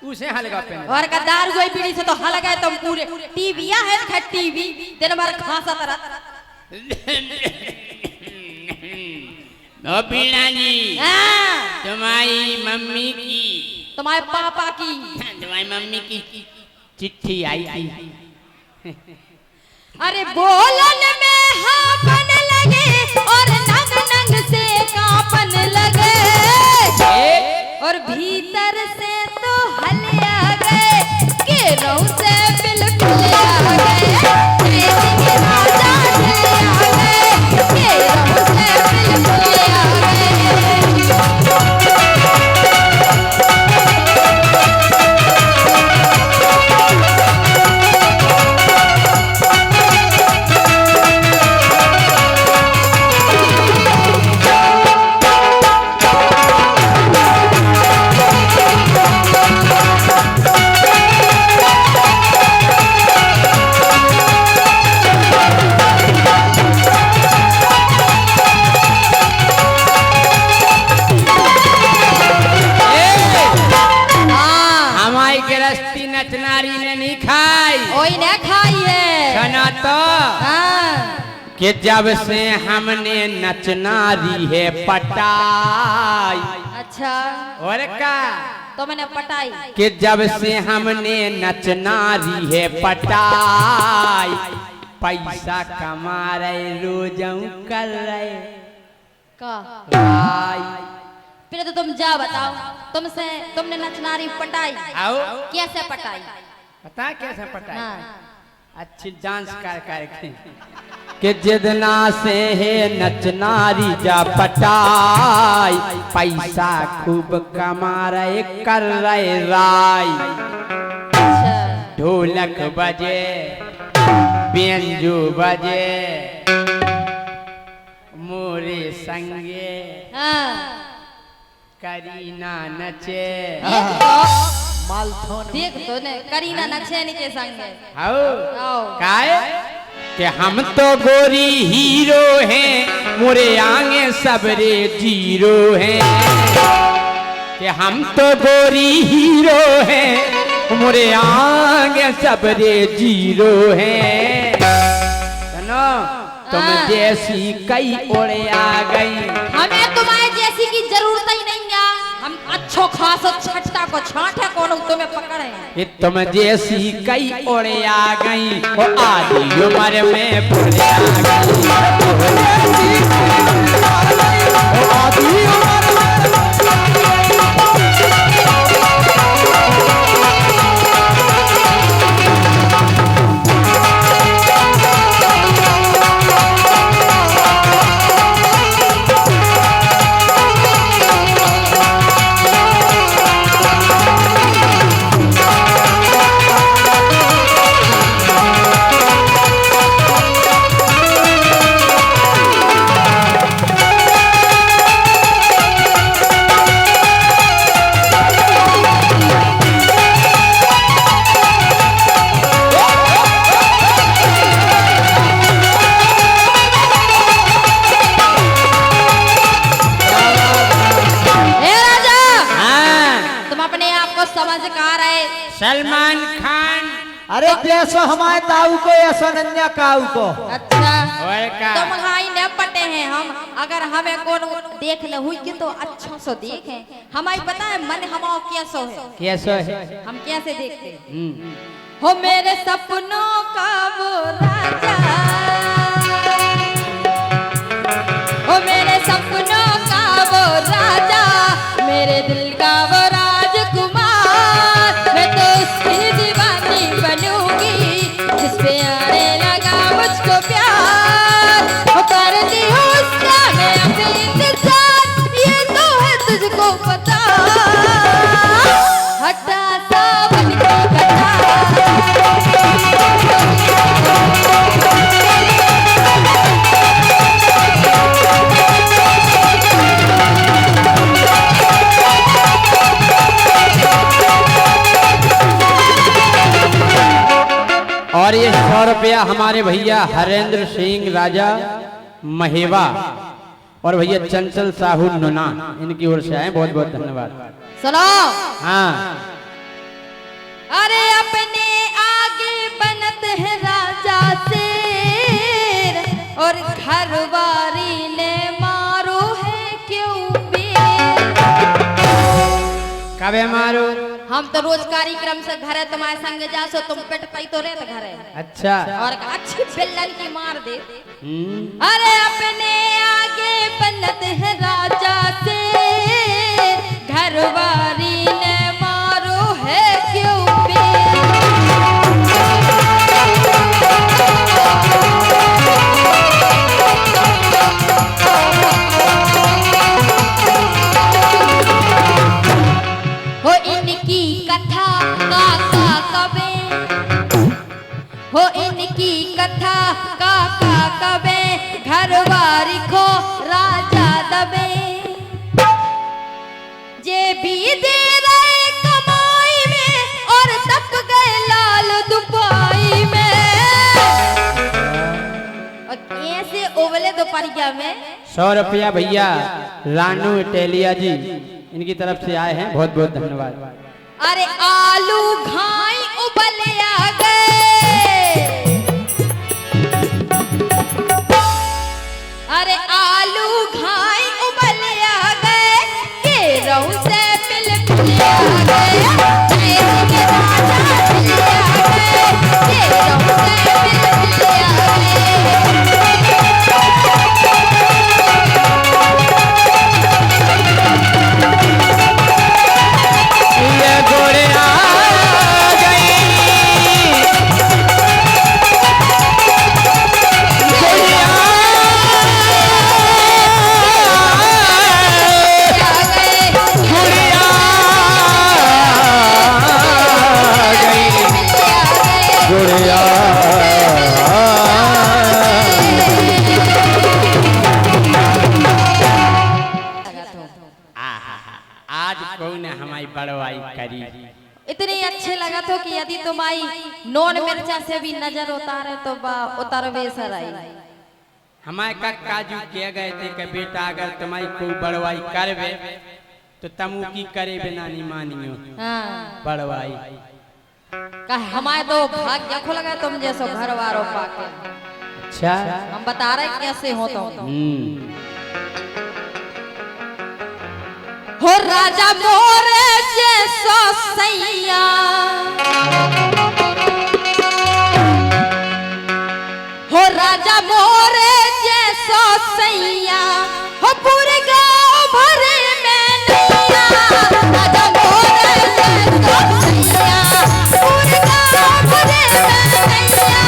उसे हलगा पे और का दारू कोई बीड़ी से तो हल गए तुम पूरे। टीवी है खा टीवी दिन भर खांसा तरह। ओ पीला जी हाँ, तुम्हारी मम्मी की तुम्हारे पापा की तुम्हारी मम्मी की चिट्ठी आई थी। अरे बोलन में हापन लगे और नंग नंग से कांपन लगे, और भीतर से तो हल आ गए, केरों से बिल्कुल आ गए। जय सिंह राजा ढल आ गए, केरों से बिल्कुल आ गए। कि जब से हमने नचनारी है पटाई। अच्छा और का तो मैंने पटाई कि जब से हमने नचनारी है पटाई, पैसा कमा रहे रोजऊ कर रहे का भाई। फिर तो तुम जा बताओ, तुमने नचनारी पटाई, आओ कैसे पटाई? पता कैसे पटाई? हाँ। अच्छी डांस कर के जिदना से है नचनारी जा पटाई, पैसा खूब कमा रहे कर रहे राय। अच्छा ढोलक बजे बेंजू बजे मोरे संगे हाँ। करीना नचे। देख तो ने करीना नचे नीचे संगे। आओ काहे कि हम तो गोरी हीरो हैं, मोरे आगे सबरे जीरो हैं। कि हम तो गोरी हीरो हैं, मोरे आगे सबरे जीरो हैं। सुनो तुम जैसी कई ओढ़े आ गई, हमें तुम्हारे जैसी की जरूरत ही नहीं है। हम अच्छो खासो छट्टा को छांटे कौन तुम्हें पकड़े। कि तुम जैसी कई ओढ़े आ गई, वो आधी उम्र में बुढ़े आ गई। सलमान खान। अरे जैसो हमारे ताऊ को ऐसा नन्या काऊ को। अच्छा और का तुम हाई न पटे हैं हम, अगर हमें कौन देख ले हुई कि तो अच्छा सो देखे। हमारी पता है मन हमारा कैसो है, कैसो है हम कैसे देखते हो। मेरे सपनों का वो राजा, हो मेरे सपनों का वो राजा, मेरे दिल का वो राजकुमार। मैं तो उसकी दीवानी बनूंगी जिस पे आने लगा मुझको प्यार। वो करती हूँ उसका मैं अपने इंतजार, ये तो है तुझको पता। हटा सावन की कथा, और ये 100 रुपया हमारे भैया हरेंद्र सिंह राजा महेवा और भैया चंचल साहू नुना, इनकी ओर से आए, बहुत बहुत धन्यवाद। सुनो हाँ अरे अपने आगे बनत है राजा शेर, और घरवारी ने मारो है क्यों बेर। कबे मारो? हम तो रोज कार्यक्रम से घरे तुम्हारे संग जा सो, तुम पेट पाई तो रे घरे। अच्छा और अच्छी बेलन की मार दे। अरे अपने आगे बनत है राजा से, घरवारी ने मारो है क्यों बेर। हो इनकी कथा काका कबे, हो इनकी कथा काका कबे, घरवारी को राजा दबे। जे भी दे रहे कमाई में, और तक गए लाल दुपाई में। और ऐसे ओवले दोपहरिया में 100 रुपया भैया रानू टेलिया जी, इनकी तरफ से आए हैं, बहुत बहुत धन्यवाद। अरे आलू घाई उबले आ गए, आलू घाई उबल आ गए के रहू से बिल आ गए तेरे के राजा बिल आ गए के रहू से बिल आ गए ये घोड़े आ गई आज कौन हमारी बड़वाई करी। इतने अच्छे लगा तो कि यदि तुम्हारी नॉन मिर्चा से भी नजर उतारे तो उतर बेसर आई। हमारे का काजू किए गए थे कि बेटा अगर तुम्हारी कोई बड़वाई करवे तो तमु की करे बिना नहीं मानियो। हाँ बड़वाई हमारे तो भाग्य खुल गए तुम जैसो घर वालों पाके। अच्छा हम बता रहे कैसे हो तो हो राजा मोरे जैसो सैया हो राजा मोरे जैसो सैया हो पूरे गांव भरे में नैया राजा मोरे जैसो सैया पूरे गांव भरे में नैया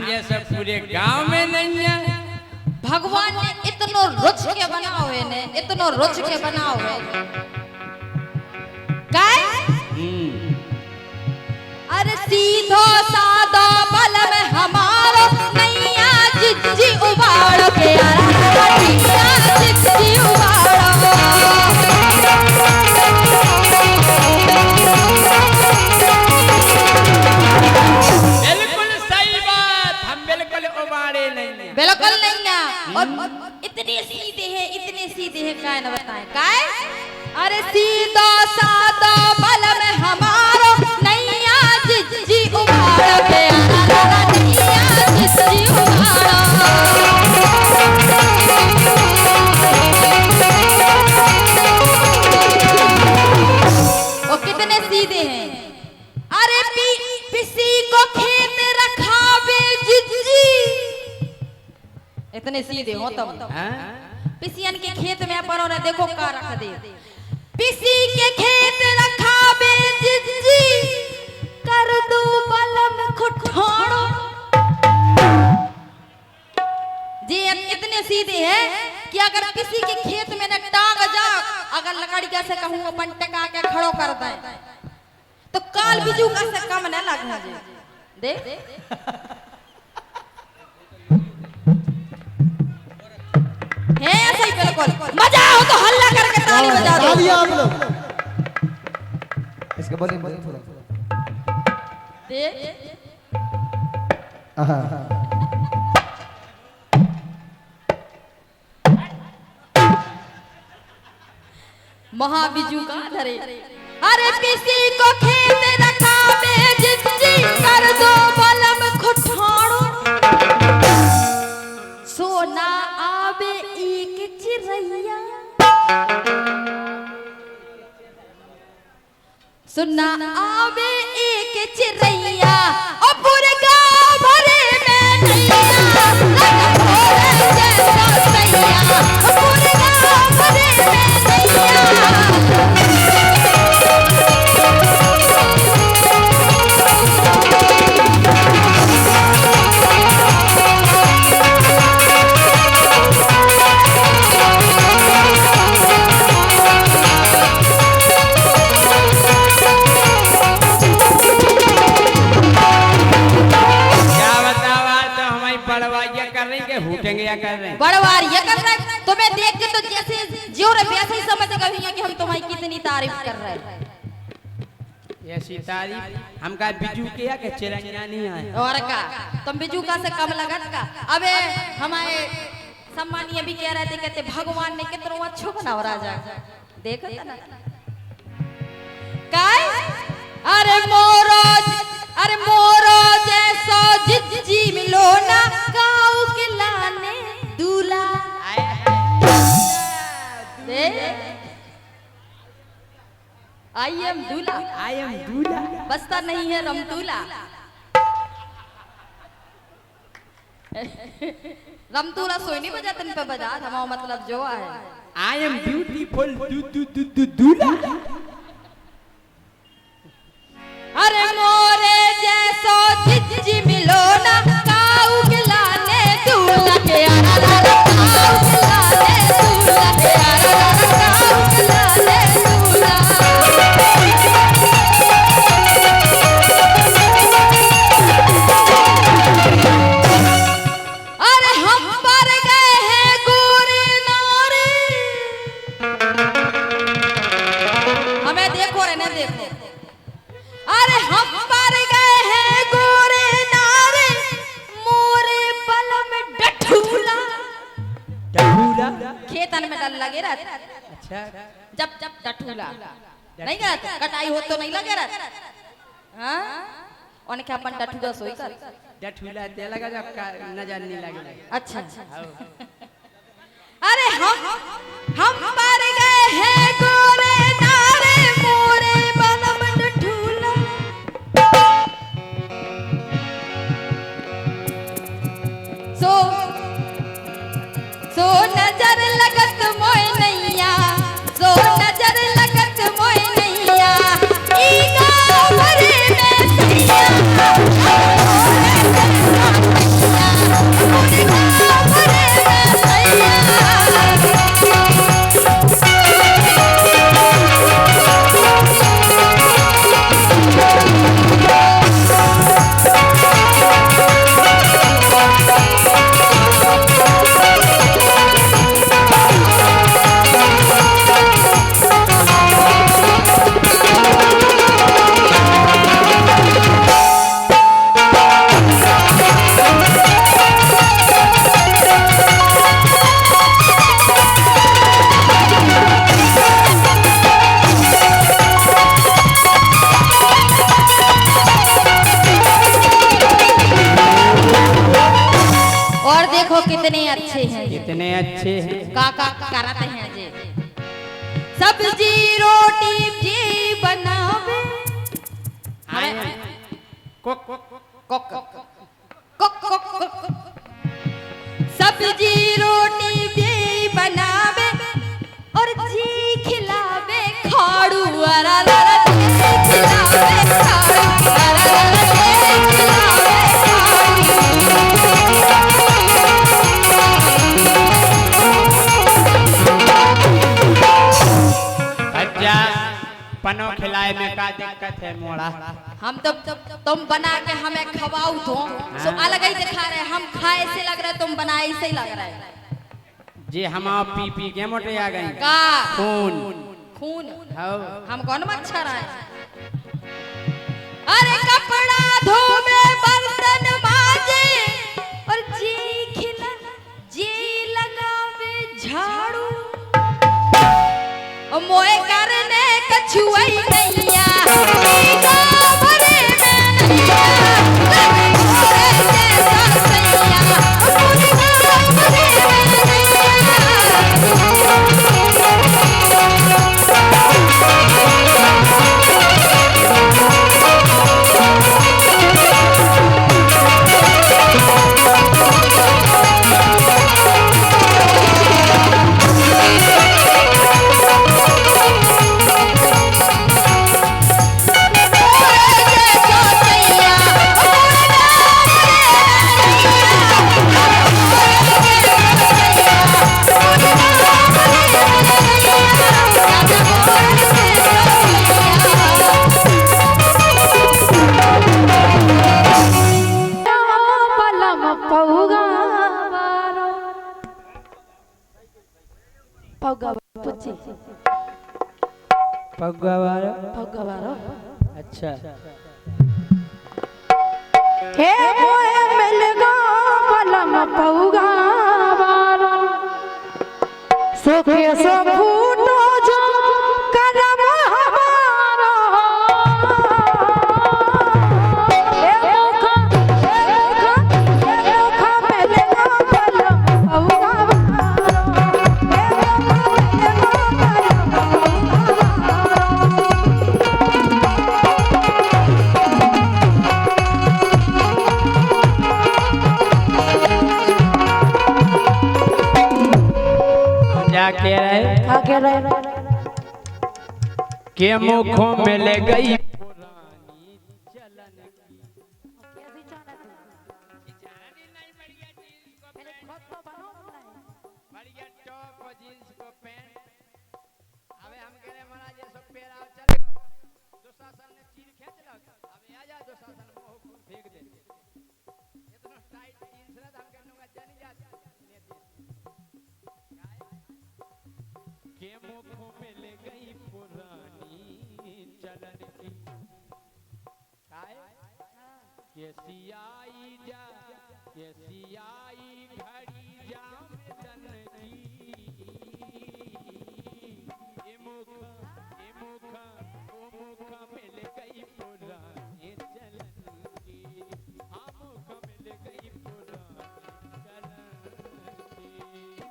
जैसे पूरे गांव में नहीं है। भगवान ने इतनो रुच के बनाओ है ने इतनो रुच के बनाओ है काय अरे सीधो सादा बल में हमारो नैया जिज्जी उबाड़ के नैया जिज्जी उबाड़ बिल्कुल नहीं ना और इतने सीधे हैं काय न बताएं काय अरे सीधा सादा बल में हमारो नैया जिज्जी उबाड़ के नैया जिज्जी उबाड़ वो कितने सीधे हैं अरे किसी को खेत रखावे जिज्जी इतने सीधे हो तुम पिसियन के खेत में पड़ो ना देखो का रख दे पिसी के खेत रखा बे जिज्जी कर दू बलम खुठाड़ो जी इतने सीधे हैं कि अगर किसी के खेत में न टांग जा अगर लकड़ी का से कहूँ अपन टका के खड़ो कर दे तो काल बिजू का से कम न लगना देख है ऐसा ही बिल्कुल मजा हो तो हल्ला करके ताली बजा दो ताली आप लोग इसके बोलिए थोड़ा महाबिजू का धरे अरे किसी को खेत रखा में जिज्जी कर दो बलम खुठाड़ो सोना आवे एक चिरैया सुना आवे एक चिरैया और पूरे गांव भरे में नैया भोरे जैसा सैया पूरे गांव भरे में नैया हूटेंगे या कर रहे हैं बड़वार ये कर रहे हैं तुम्हें देख के तो जैसे जो रे वैसे ही समझ गई कि हम तुम्हारी कितनी तारीफ कर रहे हैं ऐसी तारीफ हमका बिजू किया के चिरंजा नहीं आए और का तुम बिजू का से कम लगत का। अबे हमारे सम्मानीय भी कह रहे थे, कहते भगवान ने कितना अच्छो बनाओ राजा, देखो ना काय। अरे मोरो जैसो जिज्जी मिलो ना काऊ के लाने दूल्हा। आई एम दूल्हा बसता नहीं है रमतूला। रमतूला सोई नहीं बजा तन पे बजा, हमारा मतलब जो है आई एम ब्यूटीफुल दूल्हा। अरे मोरे जैसो जिज्जी मिलो ना काऊ के लाने दूल्हा के काऊ के लाने दूल्हा के काऊ के लाने दूल्हा। अरे हम पर गए हैं गोरे नारे, हमें देखो रे ना देखो। अरे हम पर गए हैं गोरे नारे मोरे बल में डठूला। खेतन में डल लगे रहता। अच्छा जब डठूला नहीं करता कटाई हो तो नहीं लगे रहता। हाँ और क्या अपन डठूला सोई कर डठूला ते लगा जब नजर नहीं लगे। अच्छा अरे हम पर गए हैं गोरे नारे मोरे बल में डठूला। सो नजर लगत मोय नैया, सो नजर लगत मोय नैया ई गाँव भरे में सैया। गाँव भरे में सैया। और देखो कितने अच्छे हैं, कितने अच्छे हैं। काका करते हैं जी। सब्जी रोटी जी बनावे सब्जी रोटी भी बनावे और जी खिलावे खाड़ू। अरा रा खिलावे खाड़ू। अरा रा खिलावे खाड़ू। अच्छा पनो खिलाए में का दिक्कत है मोड़ा। हम तो तुम बना के हमें खवाओ तो सो अलग ही दिखा रहे। हम खाए से लग रहा है, तुम बनाए से लग रहा है। जी हम पी पी के मोटे आ गए। का खून हम कौन मच्छर है। अरे कपड़ा धोवे बर्तन माजे और जी खिला जी लगावे झाड़ू। मोए करने कछुआई नैया गाँव भरे में नैया। मोरे जैसा सैया पूरे गाँव भरे में नैया। पगवारो भगवारो अच्छा हे मोए मिलगा पलम पौगा वारो सुखे सो फूटो जो करम हमारो हे मुखा मिलगा पलम पौगा वारो हे क्या कह रहे आगे रहे के मुखों में ले गई पुरानी चलन की कैसी चाहना तू नहीं बढ़िया जींस को पहले खुद तो बनो बढ़िया टॉप और जींस को पैंट अबे हम कह रहे महाराज ये सब पेरा चल दुशासन ने चीर खींच लग अबे आ जा दुशासन मोह खून फेंक दे इतना टाइट जींस रहा हम कहूंगा जानी जा के मुखों में ले गई पुरानी चलन की कैसी आई जा कैसी आई घड़ी जाम तन की ए मुखा में ले गई पुरानी चलन की हाँ मुख में ले गई पुरानी चलन की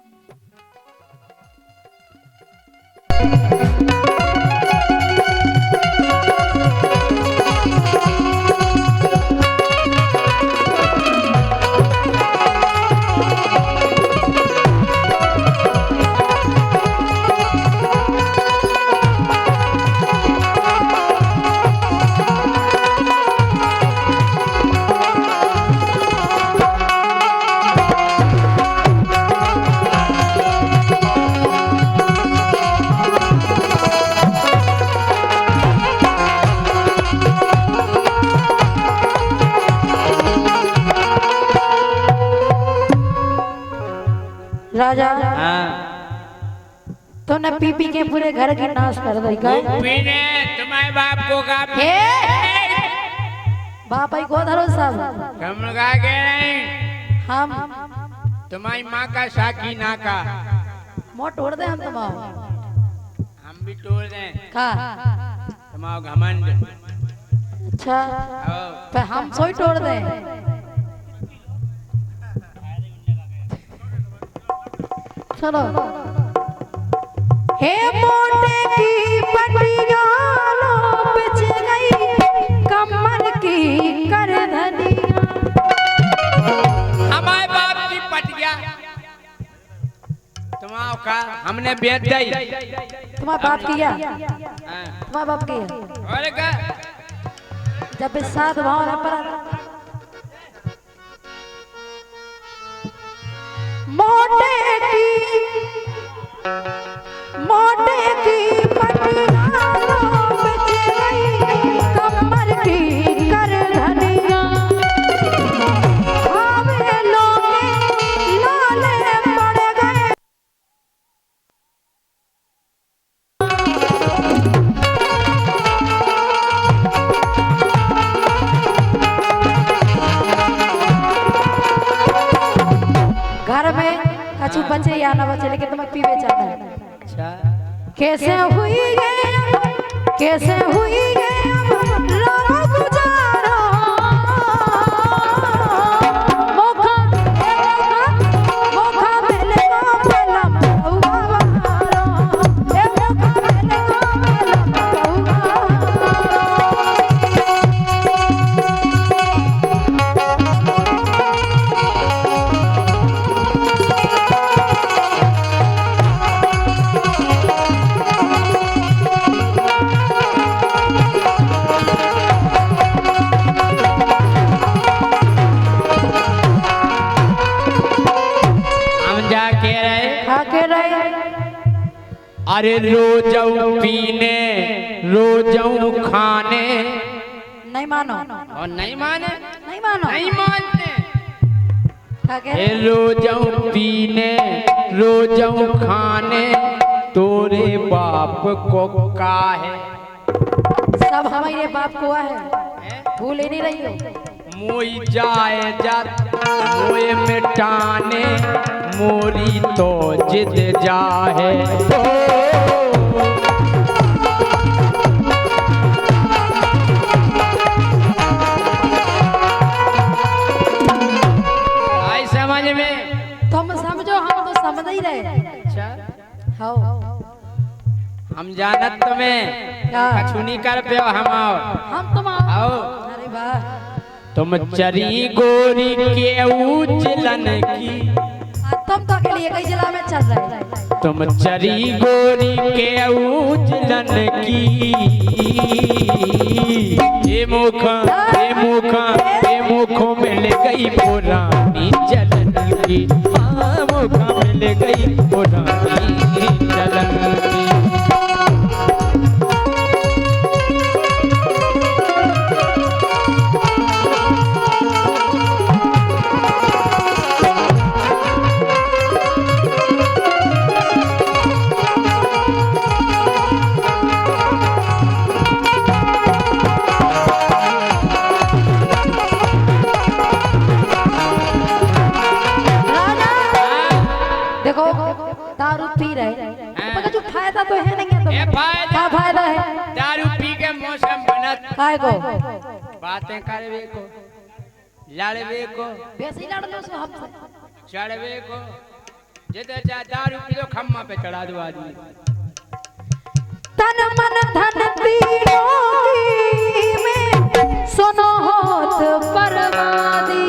राजा हाँ तूने पी पी के पूरे घर की नाश कर दी का पीने तुम्हारे बाप को का हे बाप ही को धरो सब हम गा गए हम तुम्हारी माँ का साकी ना का मोट तोड़ दे हम तुम्हारा हम भी तोड़ दें का तुम्हारा घमंड अच्छा पर हम सोई तोड़ दे चलो हे मोटे की पटियां लो बिछ गई कमर की कर धनिया हमारे बाप की पटिया तुम्हारा का हमने बेच दी तुम्हारा बाप किया तुम्हारा बाप किया और का जब साथ भाव पर मोटे की पटियां लो बिछ गई कमर की कर धनिया आवे लोगे लाले पड़ गए घर में कछु बचे या ना बचे लेकिन तुम्हें पीवे जाना है अच्छा कैसे हुई ये लो गुजारा मौका मिलेगा पलम पौगा वारो ए मौका मिलेगा पलम पौगा अरे रोजऊ पीने रोजऊ खाने नहीं मानो और नहीं माने नहीं मानो नहीं मानते क्या कह ए रहे? रोजऊ पीने रोजऊ खाने तोरे बाप को काहे सब हमारे बाप को है, भूल ही नहीं रही हो। मोई जाए जात मोए मिटाने मोरी तो जिद जाहे आई समझ में? तुम समझो, हम तो समझ ही रहे। अच्छा हाँ हम जानत तुम्हें क्या? कछु नहीं कर पे हम आओ हम तुम आओ। अरे वाह, तुम चरी गोरी के उजलन की, तुम तो अकेले कई जिला में चल रहे हैं। तुम चरी गोरी के उजलन की, ये मुखों मिल गई पुरानी चलन की, हाँ मुखों मिल गई पुरानी चलन की। देखो दारू पी रहे, मगर जो फायदा तो है नहीं है। तो क्या फायदा है? दारू पी के मौसम बनत काय को बातें करवे को, लड़वे को, वैसे ही लड़ लो सो हमसे। चढ़वे को, जिधर जा दारू पी लो खम्मा पे चढ़ा दो आदमी। तन मन धन तीनों में सुनो होत बर्बादी।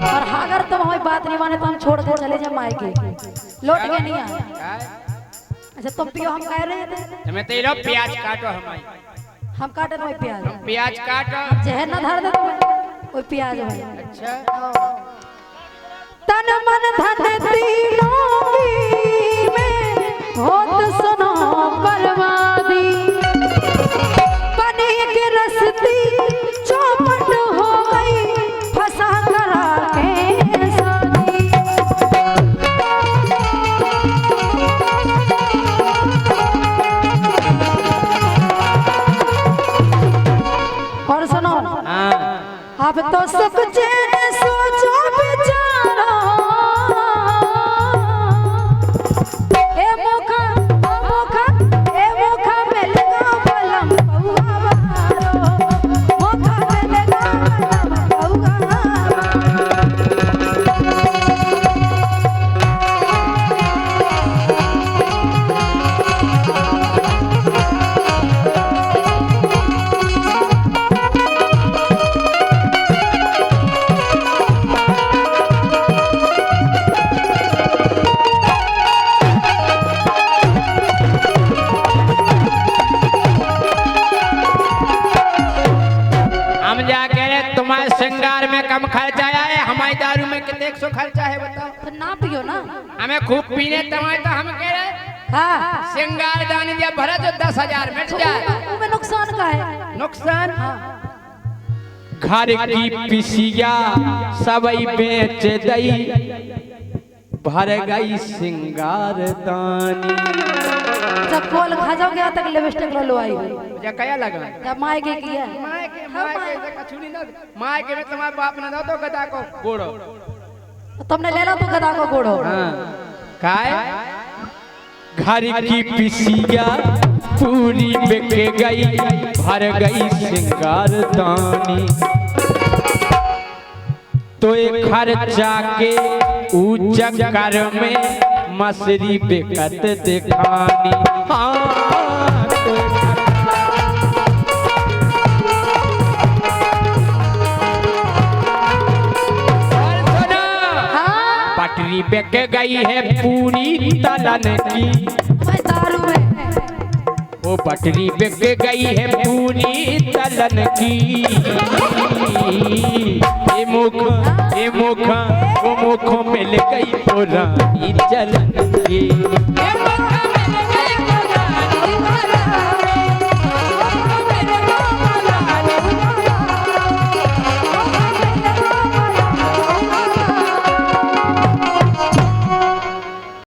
और अगर तुम हमारी बात नहीं माने तो हम छोड़ कर चले जाए मायके, लौट के नहीं आए। अच्छा तुम पियो, हम कह रहे थे तुम्हें तेरा प्याज काटो हमारी, हम काटे तो प्याज, हम प्याज काटो जहर ना धर दे तुम्हें कोई प्याज है। अच्छा तन मन धन तीनों में होत सुनो बर्बादी। बनी के रस्ती चौपट हो गई फंसा करा के शादी। और सुनो, हाँ अब तो सुख चैन सोचो बेचारा। ए मुखा मिलेगा बलम बउआ बारो। मुखा मिलेगा बलम बउआ तुम्हारे श्रृंगार में कम खर्चा है, हमारी दारू में कितने सौ खर्चा है बताओ। तो ना पियो ना, हमें खूब पीने तुम्हारे तो हम कह रहे हाँ श्रृंगार दान दिया भरा तो 10,000 मिट जाए। उसमें नुकसान का है? नुकसान हाँ। घर की पिसिया सबई बेच दई, भर गई श्रृंगार दानी। जब कोल खा जाओ गया तक लिपस्टिक लो आई हुई। मुझे क्या लगा? जब मायके किया मायके से कछु नहीं ना, मायके में तुम्हारे बाप ने दो तो गधा को गोड़ो, तुमने ले लो तो गधा को गोड़ो। हाँ काय घर की पिसिया पूरी बिक गई, भर गई श्रृंगार दानी। तो एक खर्चा के ऊ चक्कर में मछली बिकत दिखानी। हाँ तो पटरी बिक गई है पूरी तलन की, दारू में वो पटरी बिक गई है पूरी तलन की। ये मुख वो मुख मिल गई पुरानी चलन की।